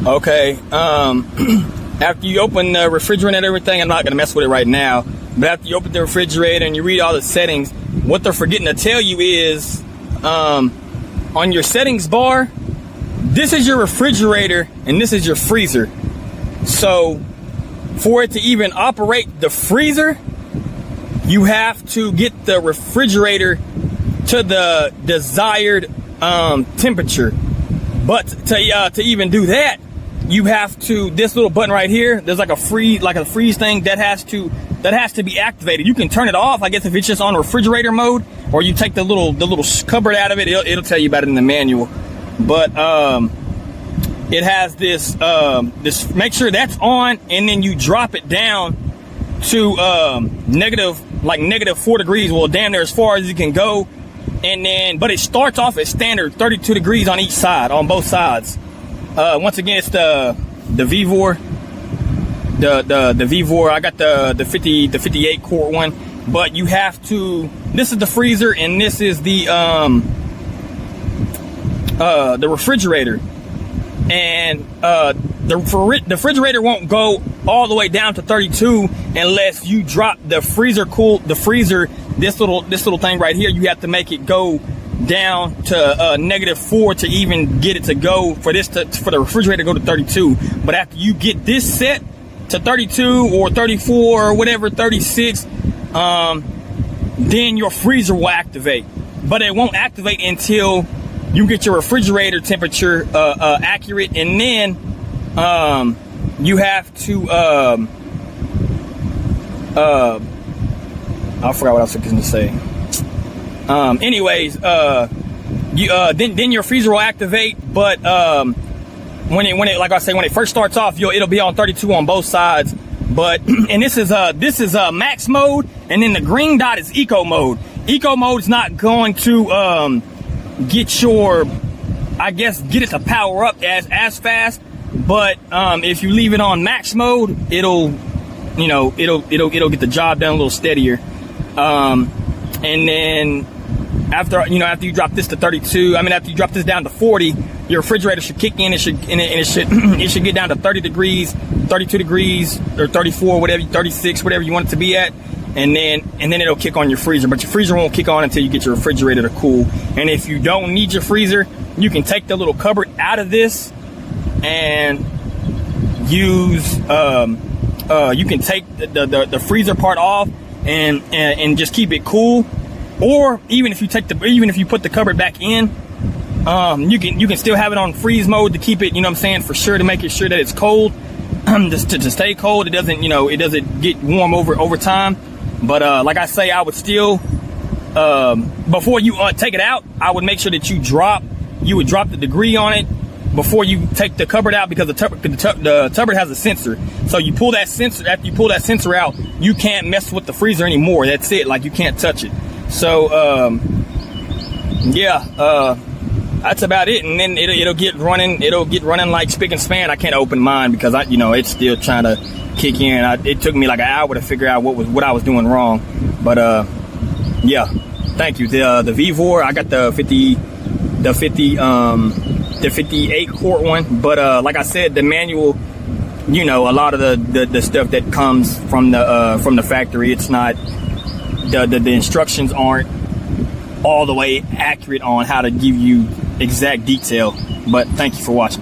Okay, after you open the refrigerator and everything, I'm not gonna mess with it right now, but after you open the refrigerator and you read all the settings, what they're forgetting to tell you is, on your settings bar, this is your refrigerator and this is your freezer. So for it to even operate the freezer, you have to get the refrigerator to the desired temperature. But to even do that, you have to, this little button right here, there's like a freeze thing that has to be activated. You can turn it off, I guess, if it's just on refrigerator mode, or you take the little cupboard out of it. It'll tell you about it in the manual. But it has this make sure that's on, and then you drop it down to -4 degrees. Well, damn near as far as you can go. And then, but it starts off at standard 32 degrees on each side, on both sides. Once again, it's the VEVOR, the VEVOR. I got the 58 quart one, but you have to, this is the freezer and this is the refrigerator. And the refrigerator won't go all the way down to 32 unless you drop the freezer this little thing right here. You have to make it go down to -4 to even get it to go for the refrigerator to go to 32. But after you get this set to 32 or 34 or whatever, 36, then your freezer will activate. But it won't activate until you get your refrigerator temperature accurate, and then you have to I forgot what I was going to say. Anyways, then your freezer will activate, but when it like I say, when it first starts off, it'll be on 32 on both sides. But and this is max mode, and then the green dot is eco mode. Eco mode is not going to get it to power up as fast, but if you leave it on max mode, it'll get the job done a little steadier. And then after you drop this to 32, after you drop this down to 40, your refrigerator should kick in. It should get down to 30 degrees, 32 degrees, or 34, whatever, 36, whatever you want it to be at. And then it'll kick on your freezer, but your freezer won't kick on until you get your refrigerator to cool. And if you don't need your freezer, you can take the little cupboard out of this and use you can take the freezer part off and just keep it cool. Or even if you put the cupboard back in, you can still have it on freeze mode to keep it, for sure, to make it sure that it's cold, just to stay cold. It doesn't get warm over time. But like I say, I would still before you take it out, I would make sure that you would drop the degree on it before you take the cupboard out, because the cupboard has a sensor. So you pull that sensor. After you pull that sensor out, you can't mess with the freezer anymore. That's it. Like, you can't touch it. So that's about it. And then it'll get running. It'll get running like spick and span. I can't open mine because it's still trying to kick in. It took me like an hour to figure out what I was doing wrong. But yeah, thank you. The VEVOR, I got the 58 quart one, but like I said, the manual, a lot of the stuff that comes from the factory, it's not, the instructions aren't all the way accurate on how to give you exact detail. But thank you for watching.